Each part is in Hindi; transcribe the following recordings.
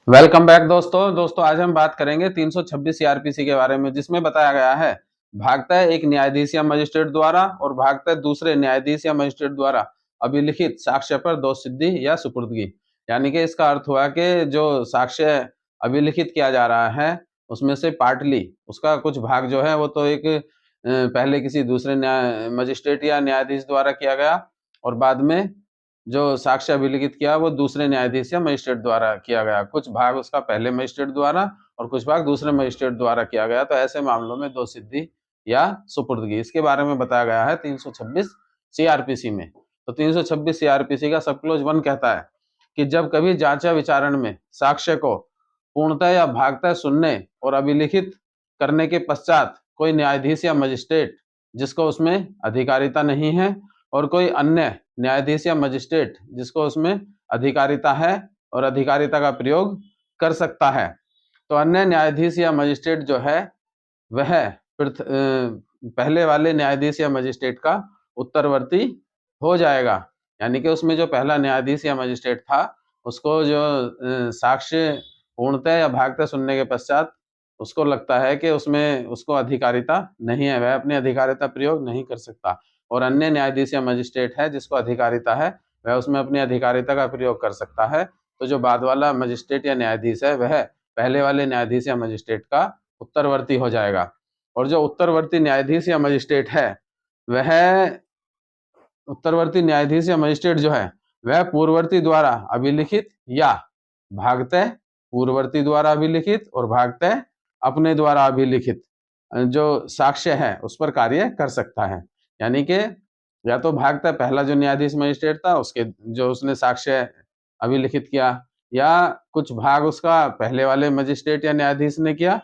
वेलकम बैक दोस्तों आज हम बात करेंगे 326 सीआरपीसी के बारे में, जिसमें बताया गया है भागतः एक न्यायाधीश या मजिस्ट्रेट द्वारा और भागतः दूसरे न्यायाधीश या मजिस्ट्रेट द्वारा अभिलिखित साक्ष्य पर दोष सिद्धि या सुपुर्दगी। यानी कि इसका अर्थ हुआ कि जो साक्ष्य अभिलिखित किया जा रहा है उसमें से पार्टली उसका कुछ भाग जो है वो तो एक पहले किसी दूसरे मजिस्ट्रेट या न्यायाधीश द्वारा किया गया और बाद में जो साक्ष्य अभिलिखित किया वो दूसरे न्यायाधीश या मजिस्ट्रेट द्वारा किया गया। कुछ भाग उसका पहले मजिस्ट्रेट द्वारा और कुछ भाग दूसरे मजिस्ट्रेट द्वारा किया गया। तो ऐसे मामलों में दोष सिद्धि या सुपुर्दगी, इसके बारे में बताया गया है 326 सीआरपीसी में। तो 326 सीआरपीसी का सब क्लोज 1 कहता है कि जब कभी जांच या विचारण में साक्ष्य को पूर्णतः या भागतः सुनने और अभिलिखित करने के पश्चात कोई न्यायाधीश या मजिस्ट्रेट जिसको उसमें अधिकारिता नहीं है और कोई अन्य न्यायाधीश या मजिस्ट्रेट जिसको उसमें अधिकारिता है और अधिकारिता का प्रयोग कर सकता है, तो अन्य न्यायाधीश या मजिस्ट्रेट जो है वह पहले वाले न्यायाधीश या मजिस्ट्रेट का उत्तरवर्ती हो जाएगा। यानी कि उसमें जो पहला न्यायाधीश या मजिस्ट्रेट था उसको जो साक्ष्य पूर्णतः या भागतः सुनने के पश्चात उसको लगता है कि उसमें उसको अधिकारिता नहीं है, वह अपनी अधिकारिता प्रयोग नहीं कर सकता, और अन्य न्यायाधीश या मजिस्ट्रेट है जिसको अधिकारिता है वह उसमें अपनी अधिकारिता का प्रयोग कर सकता है। तो जो बाद वाला मजिस्ट्रेट या न्यायाधीश है वह पहले वाले न्यायाधीश या मजिस्ट्रेट का उत्तरवर्ती हो जाएगा, और जो उत्तरवर्ती न्यायाधीश या मजिस्ट्रेट है वह उत्तरवर्ती न्यायाधीश या मजिस्ट्रेट जो है वह पूर्ववर्ती द्वारा अभिलिखित या भागतः पूर्ववर्ती द्वारा अभिलिखित और भागतः अपने द्वारा अभिलिखित जो साक्ष्य है उस पर कार्य कर सकता है। यानी कि या तो भागतः पहला जो न्यायाधीश मजिस्ट्रेट था उसके जो उसने साक्ष्य अभिलिखित किया, या कुछ भाग उसका पहले वाले मजिस्ट्रेट या न्यायाधीश ने किया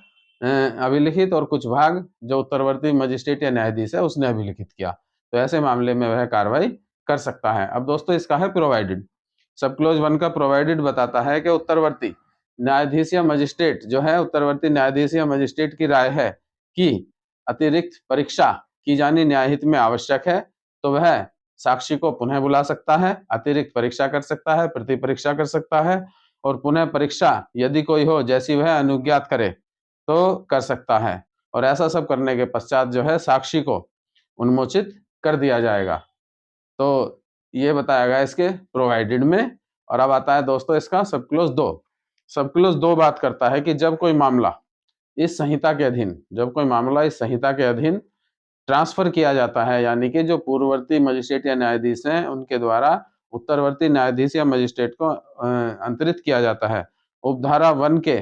अभिलिखित, और कुछ भाग जो उत्तरवर्ती मजिस्ट्रेट या न्यायाधीश है उसने अभिलिखित किया। तो ऐसे मामले में वह कार्रवाई कर सकता है। अब दोस्तों इसका है प्रोवाइडेड। सब क्लोज 1 का प्रोवाइडेड बताता है कि उत्तरवर्ती न्यायाधीश या मजिस्ट्रेट जो है उत्तरवर्ती न्यायाधीश या मजिस्ट्रेट की राय है कि अतिरिक्त परीक्षा की जानी न्यायहित में आवश्यक है तो वह साक्षी को पुनः बुला सकता है, अतिरिक्त परीक्षा कर सकता है, प्रति परीक्षा कर सकता है, और पुनः परीक्षा यदि कोई हो जैसी वह अनुज्ञात करे तो कर सकता है। और ऐसा सब करने के पश्चात जो है साक्षी को उन्मोचित कर दिया जाएगा। तो ये बताया गया इसके प्रोवाइडेड में। और अब आता है दोस्तों इसका सब क्लोज 2। सब क्लोज 2 बात करता है कि जब कोई मामला इस संहिता के अधीन ट्रांसफर किया जाता है, यानी कि जो पूर्ववर्ती मजिस्ट्रेट या न्यायाधीश हैं उनके द्वारा उत्तरवर्ती न्यायाधीश या मजिस्ट्रेट को अंतरित किया जाता है। उपधारा 1 के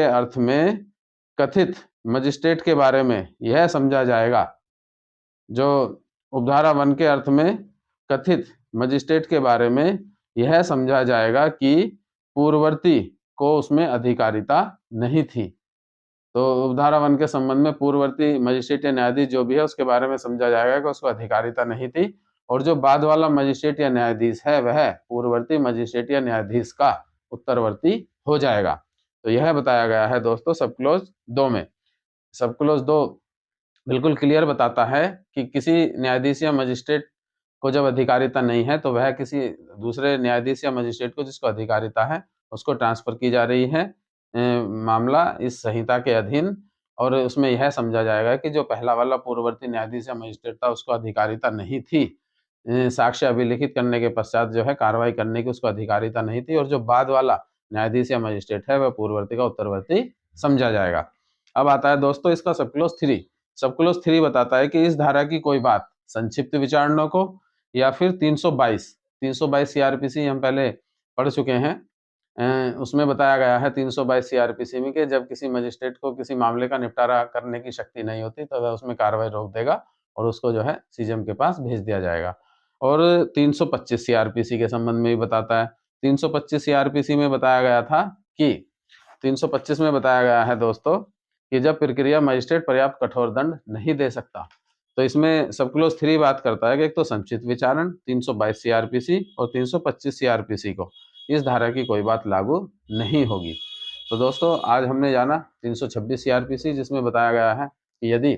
अर्थ में कथित मजिस्ट्रेट के बारे में यह समझा जाएगा, जो उपधारा 1 के अर्थ में कथित मजिस्ट्रेट के बारे में यह समझा जाएगा कि पूर्ववर्ती को उसमें अधिकारिता नहीं थी। तो उपधारा 1 के संबंध में पूर्ववर्ती मजिस्ट्रेट या न्यायाधीश जो भी है उसके बारे में समझा जाएगा कि उसको अधिकारिता नहीं थी, और जो बाद वाला मजिस्ट्रेट या न्यायाधीश है वह पूर्ववर्ती मजिस्ट्रेट या न्यायाधीश का उत्तरवर्ती हो जाएगा। तो यह बताया गया है दोस्तों सब क्लोज 2 में। सब क्लोज 2 बिल्कुल क्लियर बताता है कि किसी न्यायाधीश या मजिस्ट्रेट को जब अधिकारिता नहीं है तो वह किसी दूसरे न्यायाधीश या मजिस्ट्रेट को जिसको अधिकारिता है उसको ट्रांसफर की जा रही है मामला इस संहिता के अधीन, और उसमें यह समझा जाएगा कि जो पहला वाला पूर्ववर्ती न्यायाधीश या मजिस्ट्रेट था उसको अधिकारिता नहीं थी साक्ष्य अभिलिखित करने के पश्चात जो है कार्रवाई करने की उसको अधिकारिता नहीं थी, और जो बाद वाला न्यायाधीश या मजिस्ट्रेट है वह पूर्ववर्ती का उत्तरवर्ती समझा जाएगा। अब आता है दोस्तों इसका सब क्लोज 3। सब क्लोज 3 बताता है कि इस धारा की कोई बात संक्षिप्त विचारणों को या फिर 322 सीआरपीसी हम पहले पढ़ चुके हैं, उसमें बताया गया है 322 सीआरपीसी में कि जब किसी मजिस्ट्रेट को किसी मामले का निपटारा करने की शक्ति नहीं होती तो वह उसमें कार्रवाई रोक देगा और उसको जो है सीजेएम के पास भेज दिया जाएगा। और 325 सीआरपीसी के संबंध में भी बताता है। 325 सीआरपीसी में बताया गया था कि 325 में बताया गया है दोस्तों कि जब प्रक्रिया मजिस्ट्रेट पर्याप्त कठोर दंड नहीं दे सकता, तो इसमें सब क्लोज 3 बात करता है कि एक तो संक्षिप्त विचारण 322 सीआरपीसी और 325 सीआरपीसी को इस धारा की कोई बात लागू नहीं होगी। तो दोस्तों आज हमने जाना 326 सीआरपीसी जिसमें बताया गया है कि यदि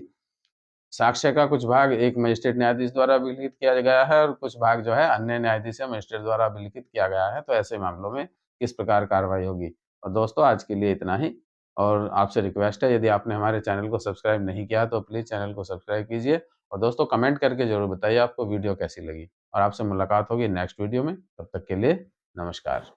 साक्ष्य का कुछ भाग एक मजिस्ट्रेट न्यायाधीश द्वारा अभिलिखित किया गया है और कुछ भाग जो है अन्य न्यायाधीश या मजिस्ट्रेट द्वारा अभिलिखित किया गया है, तो ऐसे मामलों में किस प्रकार कार्रवाई होगी। और दोस्तों आज के लिए इतना ही, और आपसे रिक्वेस्ट है, यदि आपने हमारे चैनल को सब्सक्राइब नहीं किया तो प्लीज़ चैनल को सब्सक्राइब कीजिए, और दोस्तों कमेंट करके ज़रूर बताइए आपको वीडियो कैसी लगी। और आपसे मुलाकात होगी नेक्स्ट वीडियो में, तब तक के लिए नमस्कार।